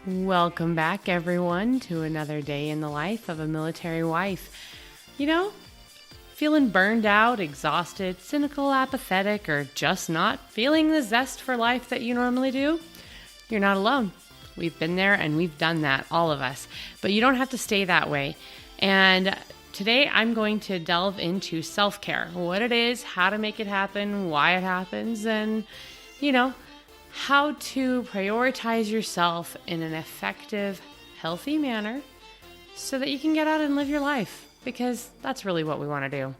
Welcome back, everyone, to another day in the life of a military wife. Feeling burned out, exhausted, cynical, apathetic, or just not feeling the zest for life that you normally do? You're not alone. We've been there and we've done that, all of us. But you don't have to stay that way. And today I'm going to delve into self-care, what it is, how to make it happen, why it happens, and, how to prioritize yourself in an effective, healthy manner so that you can get out and live your life, because that's really what we want to do.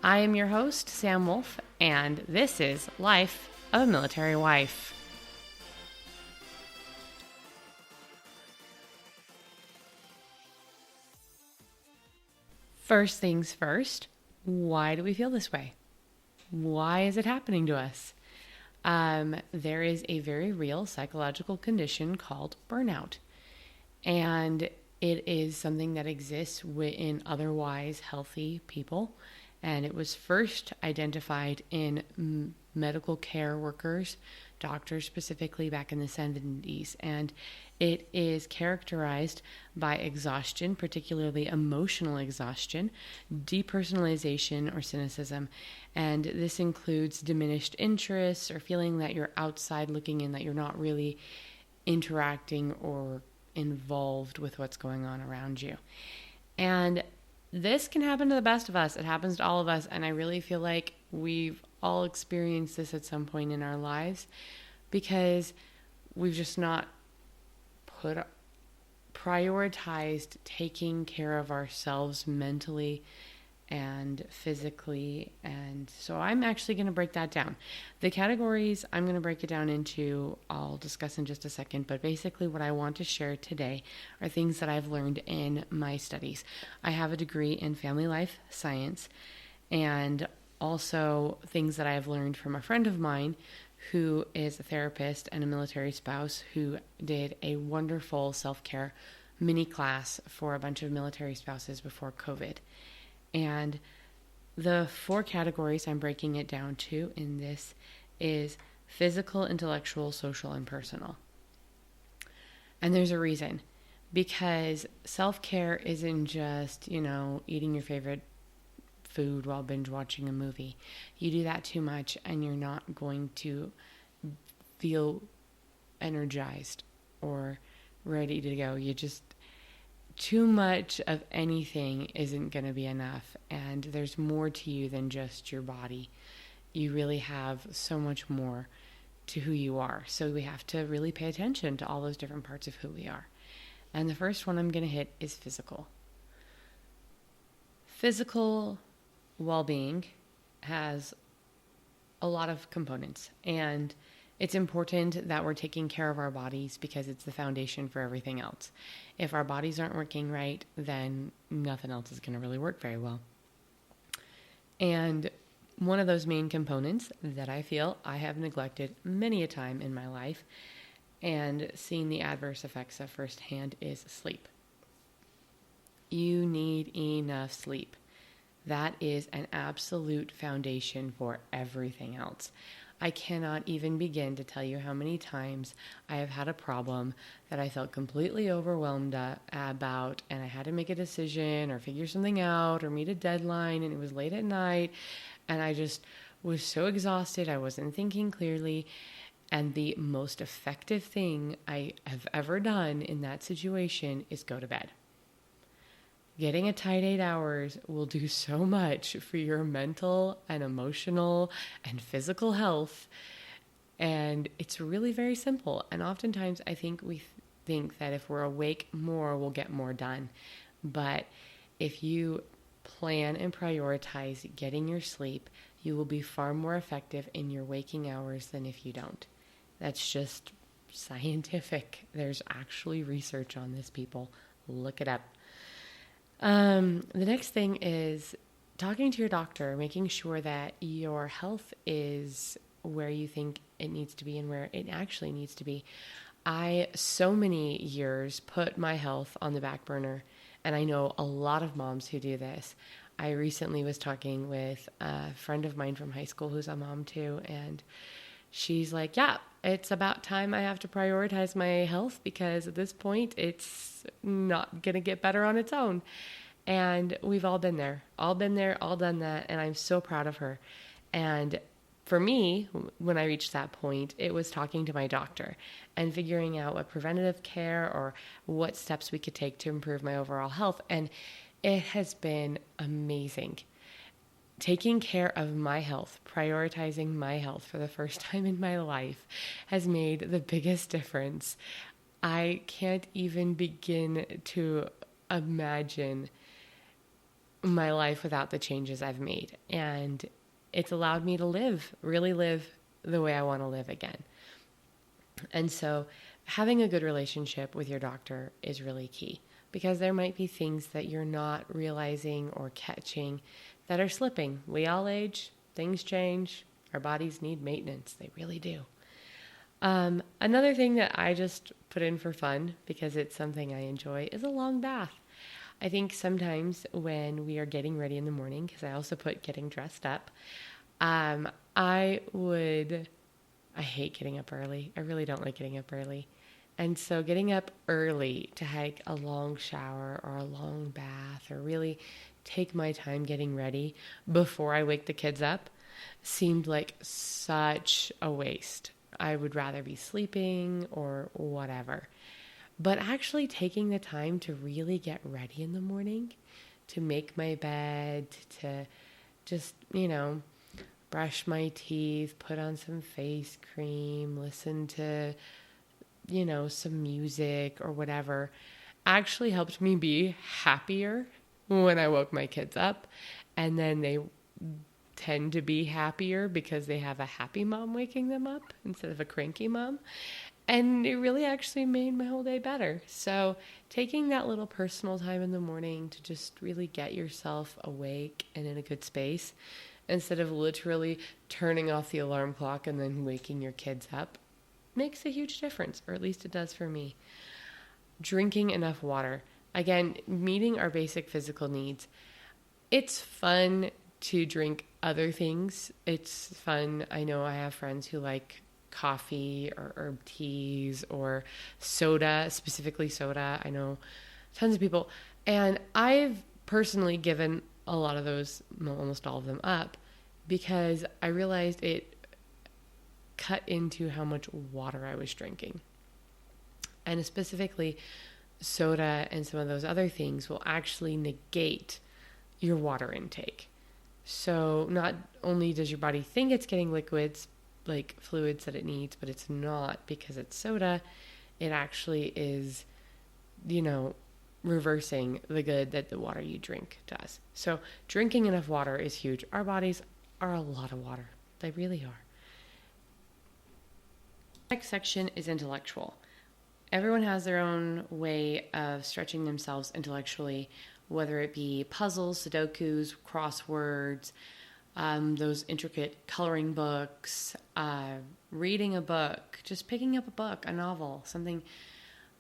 I am your host, Sam Wolf, and this is Life of a Military Wife. First things first, why do we feel this way? Why is it happening to us? There is a very real psychological condition called burnout, and it is something that exists in otherwise healthy people, and it was first identified in medical care workers, doctors specifically, back in the 70s, and it is characterized by exhaustion, particularly emotional exhaustion, depersonalization, or cynicism. And this includes diminished interests or feeling that you're outside looking in, that you're not really interacting or involved with what's going on around you. And this can happen to the best of us. It happens to all of us. And I really feel like we've all experienced this at some point in our lives because we've just not prioritized taking care of ourselves mentally and physically. And so I'm actually going to break that down. The categories I'm going to break it down into, I'll discuss in just a second, but basically what I want to share today are things that I've learned in my studies. I have a degree in family life science, and also things that I have learned from a friend of mine who is a therapist and a military spouse who did a wonderful self-care mini class for a bunch of military spouses before COVID. And the 4 categories I'm breaking it down to in this is physical, intellectual, social, and personal. And there's a reason, because self-care isn't just, eating your favorite food while binge watching a movie. You do that too much and you're not going to feel energized or ready to go. Too much of anything isn't going to be enough, and there's more to you than just your body. You really have so much more to who you are. So we have to really pay attention to all those different parts of who we are. And the first one I'm going to hit is physical. Physical well-being has a lot of components, and it's important that we're taking care of our bodies because it's the foundation for everything else. If our bodies aren't working right, then nothing else is going to really work very well. And one of those main components that I feel I have neglected many a time in my life and seen the adverse effects of firsthand is sleep. You need enough sleep. That is an absolute foundation for everything else. I cannot even begin to tell you how many times I have had a problem that I felt completely overwhelmed about, and I had to make a decision or figure something out or meet a deadline, and it was late at night, and I just was so exhausted. I wasn't thinking clearly, and the most effective thing I have ever done in that situation is go to bed. Getting a tight 8 hours will do so much for your mental and emotional and physical health. And it's really very simple. And oftentimes I think we think that if we're awake more, we'll get more done. But if you plan and prioritize getting your sleep, you will be far more effective in your waking hours than if you don't. That's just scientific. There's actually research on this, people. Look it up. The next thing is talking to your doctor, making sure that your health is where you think it needs to be and where it actually needs to be. I, so many years, put my health on the back burner, and I know a lot of moms who do this. I recently was talking with a friend of mine from high school who's a mom too, and she's like, yeah, it's about time I have to prioritize my health because at this point it's not going to get better on its own. And we've all been there, all done that. And I'm so proud of her. And for me, when I reached that point, it was talking to my doctor and figuring out what preventative care or what steps we could take to improve my overall health. And it has been amazing. Taking care of my health, prioritizing my health for the first time in my life has made the biggest difference. I can't even begin to imagine my life without the changes I've made. And it's allowed me to really live the way I want to live again. And so having a good relationship with your doctor is really key, because there might be things that you're not realizing or catching that are slipping. We all age, things change, our bodies need maintenance. They really do. Another thing that I just put in for fun, because it's something I enjoy, is a long bath. I think sometimes when we are getting ready in the morning, because I also put getting dressed up, I hate getting up early. I really don't like getting up early. And so getting up early to take a long shower or a long bath or really take my time getting ready before I wake the kids up seemed like such a waste. I would rather be sleeping or whatever. But actually taking the time to really get ready in the morning, to make my bed, to just, brush my teeth, put on some face cream, listen to, some music or whatever, actually helped me be happier when I woke my kids up. And then they tend to be happier because they have a happy mom waking them up instead of a cranky mom. And it really actually made my whole day better. So taking that little personal time in the morning to just really get yourself awake and in a good space, instead of literally turning off the alarm clock and then waking your kids up, makes a huge difference, or at least it does for me. Drinking enough water. Again, meeting our basic physical needs. It's fun to drink other things. It's fun. I know I have friends who like coffee or herb teas or soda, specifically soda. I know tons of people. And I've personally given a lot of those, almost all of them, up because I realized it cut into how much water I was drinking. And specifically, soda and some of those other things will actually negate your water intake. So not only does your body think it's getting liquids, like fluids that it needs, but it's not, because it's soda. It actually is, reversing the good that the water you drink does. So drinking enough water is huge. Our bodies are a lot of water. They really are. Next section is intellectual. Everyone has their own way of stretching themselves intellectually, whether it be puzzles, Sudokus, crosswords, those intricate coloring books, reading a book, just picking up a book, a novel, something.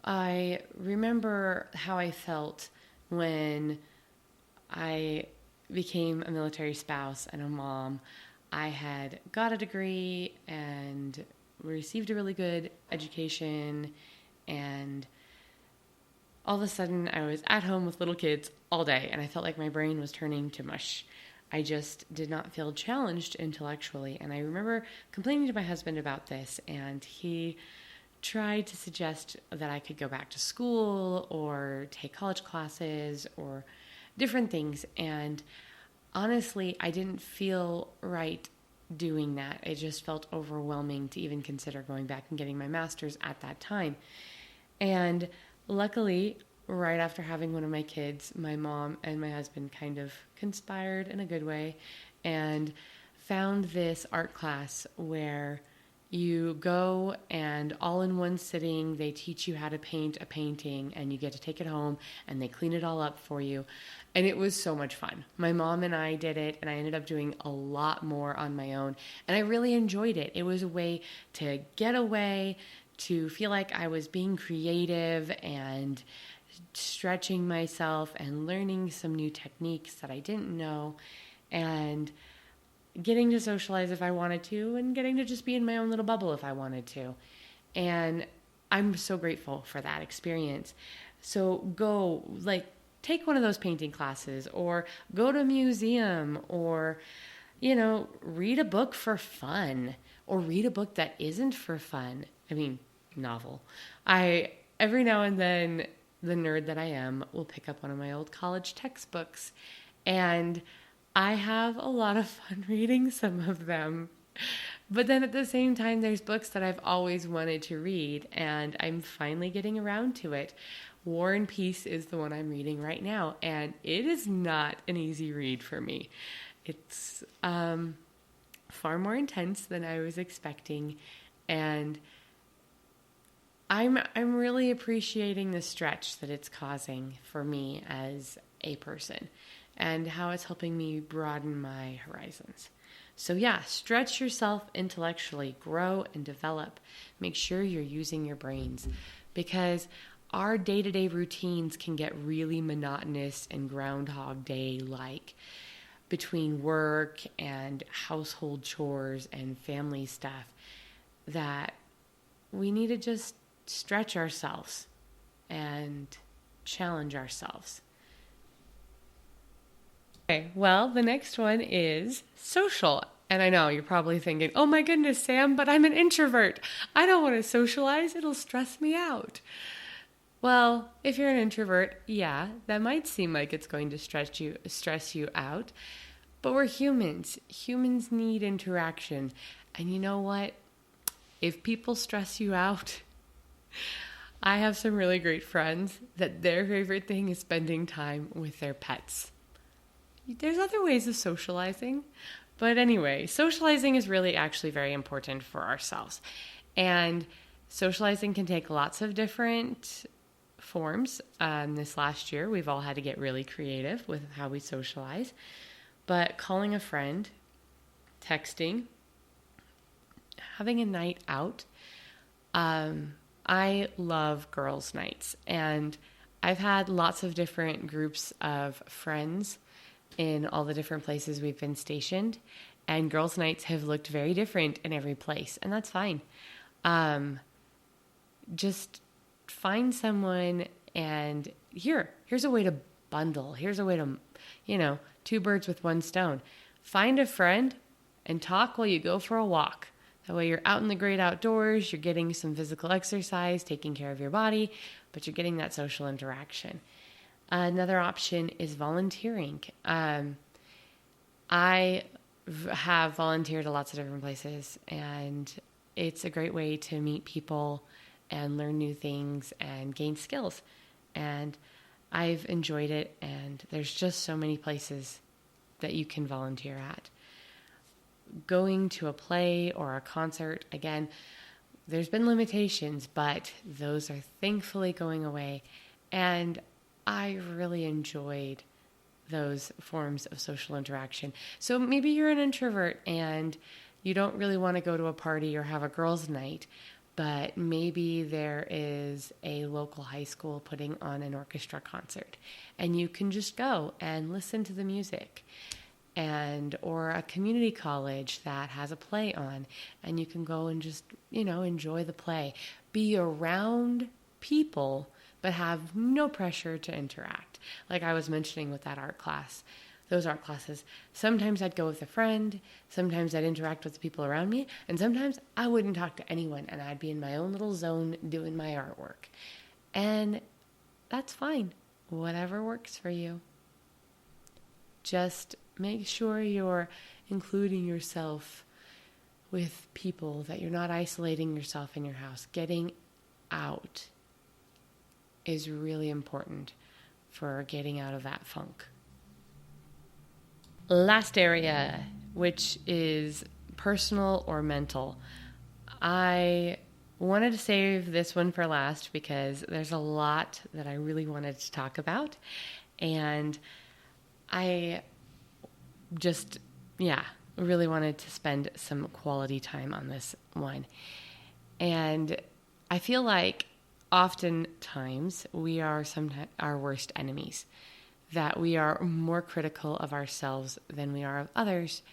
I remember how I felt when I became a military spouse and a mom. I had got a degree and received a really good education, and all of a sudden I was at home with little kids all day, and I felt like my brain was turning to mush. I just did not feel challenged intellectually. And I remember complaining to my husband about this, and he tried to suggest that I could go back to school or take college classes or different things. And honestly, I didn't feel right doing that. It just felt overwhelming to even consider going back and getting my master's at that time. And luckily, right after having one of my kids, my mom and my husband kind of conspired in a good way and found this art class where you go and all in one sitting, they teach you how to paint a painting, and you get to take it home and they clean it all up for you. And it was so much fun. My mom and I did it, and I ended up doing a lot more on my own. And I really enjoyed it. It was a way to get away, to feel like I was being creative and stretching myself and learning some new techniques that I didn't know. And getting to socialize if I wanted to, and getting to just be in my own little bubble if I wanted to. And I'm so grateful for that experience. So go, like, take one of those painting classes, or go to a museum, or, read a book for fun, or read a book that isn't for fun. I mean, novel. Every now and then, the nerd that I am will pick up one of my old college textbooks, and I have a lot of fun reading some of them. But then at the same time, there's books that I've always wanted to read, and I'm finally getting around to it. War and Peace is the one I'm reading right now, and it is not an easy read for me. It's far more intense than I was expecting, and I'm really appreciating the stretch that it's causing for me as a person, and how it's helping me broaden my horizons. So yeah, stretch yourself intellectually, grow and develop. Make sure you're using your brains, because our day-to-day routines can get really monotonous and Groundhog Day-like between work and household chores and family stuff, that we need to just stretch ourselves and challenge ourselves. Okay, well, the next one is social. And I know you're probably thinking, oh my goodness, Sam, but I'm an introvert. I don't want to socialize. It'll stress me out. Well, if you're an introvert, yeah, that might seem like it's going to stress you out. But we're humans. Humans need interaction. And you know what? If people stress you out, I have some really great friends that their favorite thing is spending time with their pets. There's other ways of socializing. But anyway, socializing is really actually very important for ourselves. And socializing can take lots of different forms. This last year, we've all had to get really creative with how we socialize. But calling a friend, texting, having a night out. I love girls' nights. And I've had lots of different groups of friends in all the different places we've been stationed. And girls' nights have looked very different in every place. And that's fine. Just find someone, and here's a way to bundle. Here's a way to, two birds with one stone. Find a friend and talk while you go for a walk. That way you're out in the great outdoors, you're getting some physical exercise, taking care of your body, but you're getting that social interaction. Another option is volunteering. I have volunteered at lots of different places, and it's a great way to meet people and learn new things and gain skills. And I've enjoyed it, and there's just so many places that you can volunteer at. Going to a play or a concert, again, there's been limitations, but those are thankfully going away. And I really enjoyed those forms of social interaction. So maybe you're an introvert and you don't really want to go to a party or have a girls' night, but maybe there is a local high school putting on an orchestra concert, and you can just go and listen to the music. Or a community college that has a play on, and you can go and just, enjoy the play. Be around people, but have no pressure to interact. Like I was mentioning with that art class, those art classes, sometimes I'd go with a friend, sometimes I'd interact with the people around me, and sometimes I wouldn't talk to anyone, and I'd be in my own little zone doing my artwork. And that's fine. Whatever works for you. Just make sure you're including yourself with people, that you're not isolating yourself in your house. Getting out is really important for getting out of that funk. Last area, which is personal or mental. I wanted to save this one for last because there's a lot that I really wanted to talk about. And I just, really wanted to spend some quality time on this one. And I feel like oftentimes we are sometimes our worst enemies, that we are more critical of ourselves than we are of others.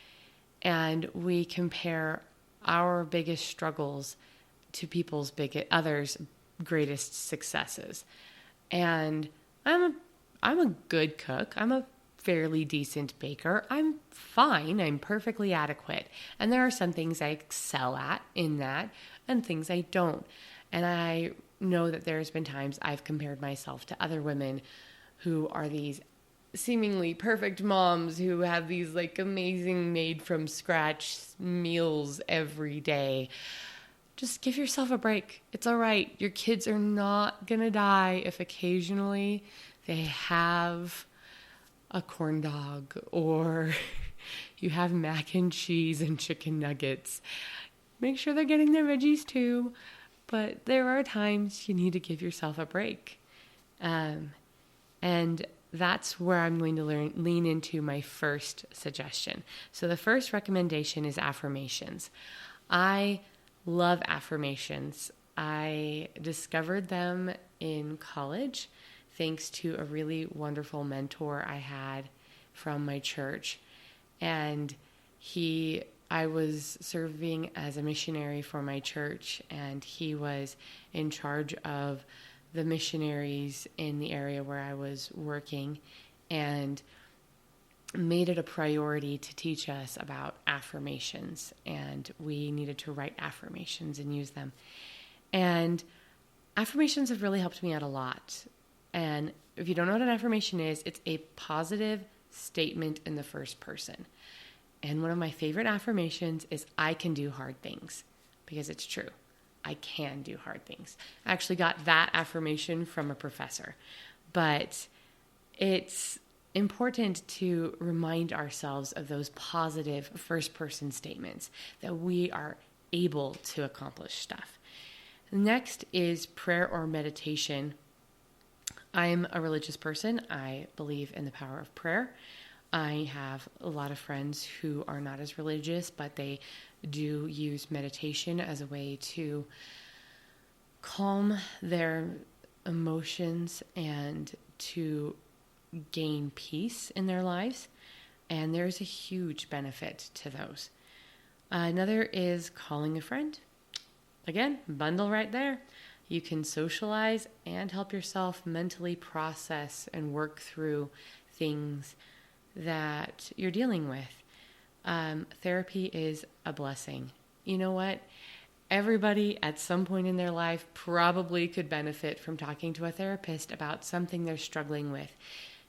and we compare our biggest struggles to others' greatest successes. And I'm a good cook. I'm a fairly decent baker. I'm fine. I'm perfectly adequate. And there are some things I excel at in that and things I don't. And I know that there's been times I've compared myself to other women who are these seemingly perfect moms who have these like amazing made from scratch meals every day. Just give yourself a break. It's all right. Your kids are not going to die if occasionally they have a corn dog or you have mac and cheese and chicken nuggets. Make sure they're getting their veggies too. But there are times you need to give yourself a break. And that's where I'm going to lean into my first suggestion. So the first recommendation is affirmations. I love affirmations. I discovered them in college thanks to a really wonderful mentor I had from my church. And I was serving as a missionary for my church, and he was in charge of the missionaries in the area where I was working, and made it a priority to teach us about affirmations, and we needed to write affirmations and use them. And affirmations have really helped me out a lot. And if you don't know what an affirmation is, it's a positive statement in the first person. And one of my favorite affirmations is I can do hard things, because it's true. I can do hard things. I actually got that affirmation from a professor. But it's important to remind ourselves of those positive first-person statements that we are able to accomplish stuff. Next is prayer or meditation. I'm a religious person. I believe in the power of prayer. I have a lot of friends who are not as religious, but they do use meditation as a way to calm their emotions and to gain peace in their lives. And there's a huge benefit to those. Another is calling a friend. Again, bundle right there. You can socialize and help yourself mentally process and work through things that you're dealing with. Therapy is a blessing. You know what? Everybody at some point in their life probably could benefit from talking to a therapist about something they're struggling with,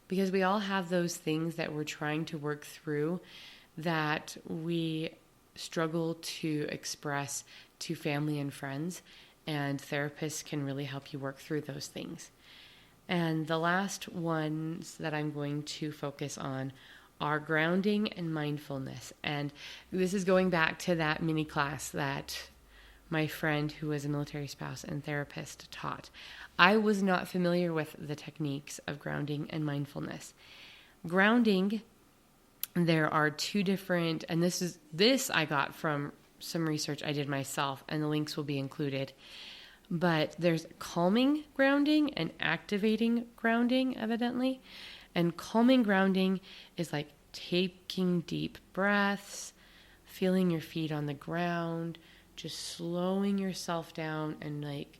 because we all have those things that we're trying to work through that we struggle to express to family and friends, and therapists can really help you work through those things. And the last ones that I'm going to focus on are grounding and mindfulness. And this is going back to that mini class that my friend who was a military spouse and therapist taught. I was not familiar with the techniques of grounding and mindfulness. Grounding, there are two different, and this I got from some research I did myself, and the links will be included. But there's calming grounding and activating grounding, evidently. And calming grounding is like taking deep breaths, feeling your feet on the ground, just slowing yourself down and like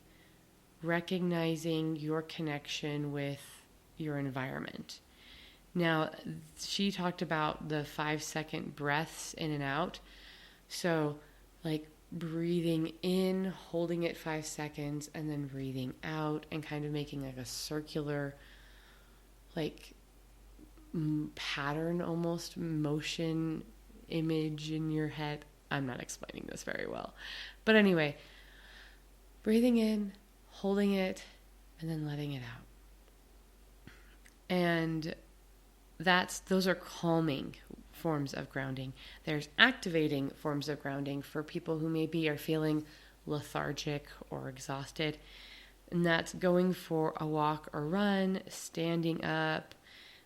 recognizing your connection with your environment. Now, she talked about the 5-second breaths in and out. So like breathing in, holding it 5 seconds, and then breathing out, and kind of making like a circular, like pattern, almost motion image in your head. I'm not explaining this very well. But anyway, breathing in, holding it, and then letting it out. And those are calming forms of grounding. There's activating forms of grounding for people who maybe are feeling lethargic or exhausted. And that's going for a walk or run, standing up,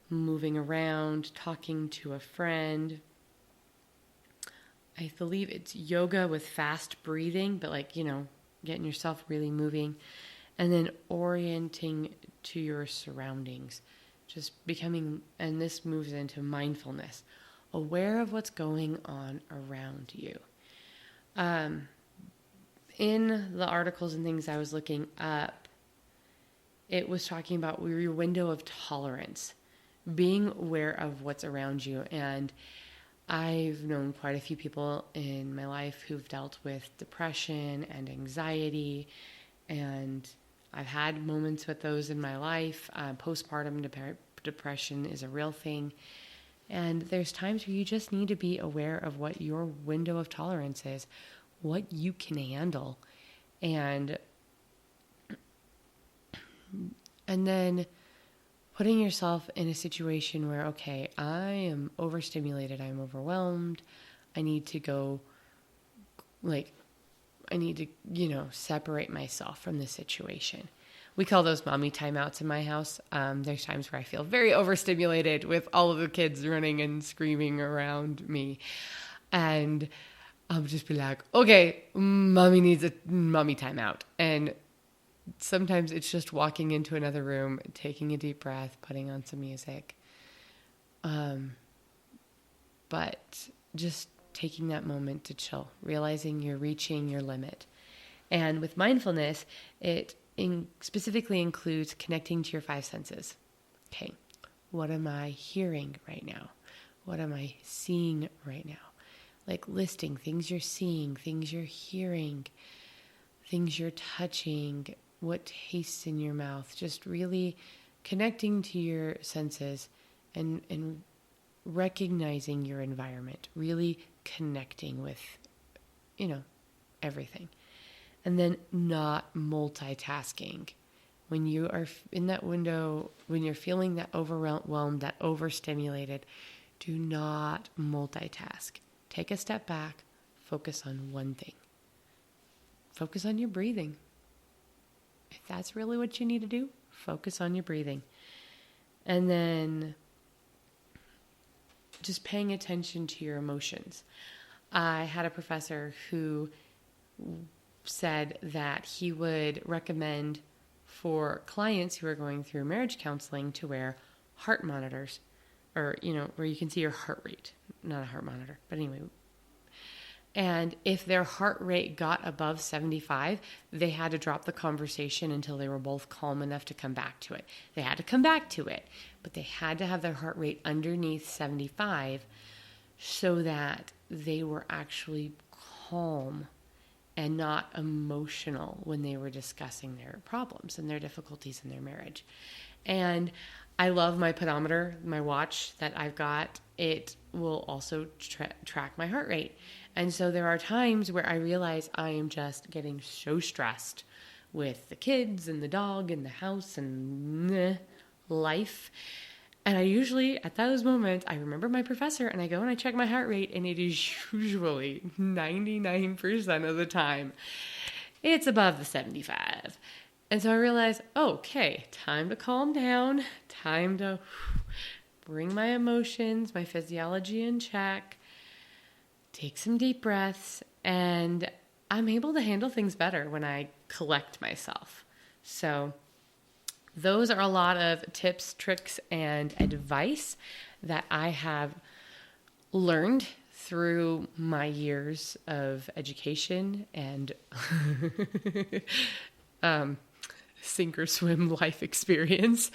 moving around, talking to a friend. I believe it's yoga with fast breathing, but like, getting yourself really moving. And then orienting to your surroundings. Just becoming, and this moves into mindfulness. aware of what's going on around you. In the articles and things I was looking up, it was talking about your window of tolerance, being aware of what's around you. And I've known quite a few people in my life who've dealt with depression and anxiety, and I've had moments with those in my life. Postpartum depression is a real thing. And there's times where you just need to be aware of what your window of tolerance is, what you can handle. And then putting yourself in a situation where, okay, I am overstimulated, I'm overwhelmed, I need to separate myself from the situation. We call those mommy timeouts in my house. There's times where I feel very overstimulated with all of the kids running and screaming around me. And I'll just be like, okay, mommy needs a mommy timeout. And sometimes it's just walking into another room, taking a deep breath, putting on some music. But just taking that moment to chill, realizing you're reaching your limit. And with mindfulness, it specifically includes connecting to your five senses. Okay, what am I hearing right now? What am I seeing right now? Like listing things you're seeing, things you're hearing, things you're touching, what tastes in your mouth. Just really connecting to your senses and recognizing your environment, really connecting with, everything. And then not multitasking. When you are in that window, when you're feeling that overwhelmed, that overstimulated, do not multitask. Take a step back, focus on one thing. Focus on your breathing. If that's really what you need to do, focus on your breathing. And then just paying attention to your emotions. I had a professor who said that he would recommend for clients who are going through marriage counseling to wear heart monitors, or, where you can see your heart rate. Not a heart monitor, but anyway. And if their heart rate got above 75, they had to drop the conversation until they were both calm enough to come back to it. They had to come back to it, but they had to have their heart rate underneath 75 so that they were actually calm and not emotional when they were discussing their problems and their difficulties in their marriage. And I love my pedometer, my watch that I've got. It will also track my heart rate. And so there are times where I realize I am just getting so stressed with the kids and the dog and the house and life. And I usually, at those moments, I remember my professor and I go and I check my heart rate, and it is usually 99% of the time, it's above the 75. And so I realize, okay, time to calm down, time to bring my emotions, my physiology in check, take some deep breaths, and I'm able to handle things better when I collect myself. So those are a lot of tips, tricks, and advice that I have learned through my years of education and sink or swim life experience.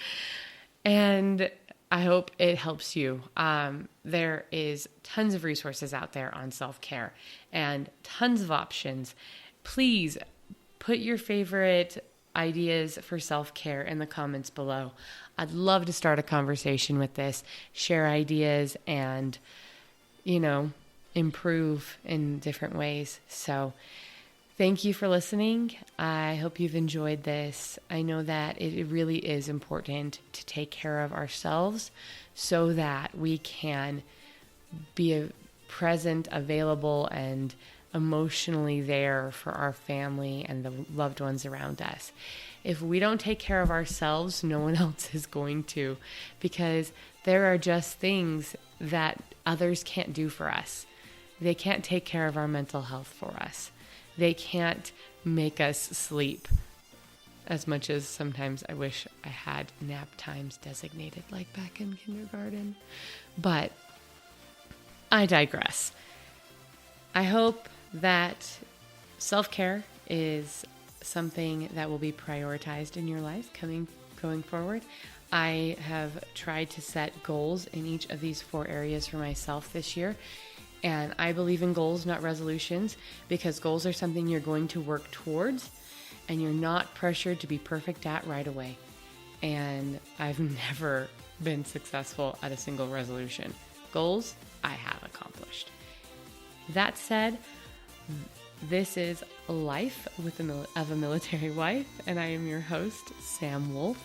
And I hope it helps you. There is tons of resources out there on self-care and tons of options. Please put your favorite ideas for self-care in the comments below. I'd love to start a conversation with this, share ideas, and, improve in different ways. So thank you for listening. I hope you've enjoyed this. I know that it really is important to take care of ourselves so that we can be present, available, and emotionally there for our family and the loved ones around us. If we don't take care of ourselves, no one else is going to, because there are just things that others can't do for us. They can't take care of our mental health for us. They can't make us sleep as much as sometimes I wish I had nap times designated like back in kindergarten. But I digress. I hope that self-care is something that will be prioritized in your life going forward. I have tried to set goals in each of these 4 areas for myself this year. And I believe in goals, not resolutions, because goals are something you're going to work towards and you're not pressured to be perfect at right away. And I've never been successful at a single resolution. Goals, I have accomplished. That said, this is Life of a Military Wife, and I am your host, Sam Wolf.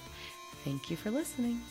Thank you for listening.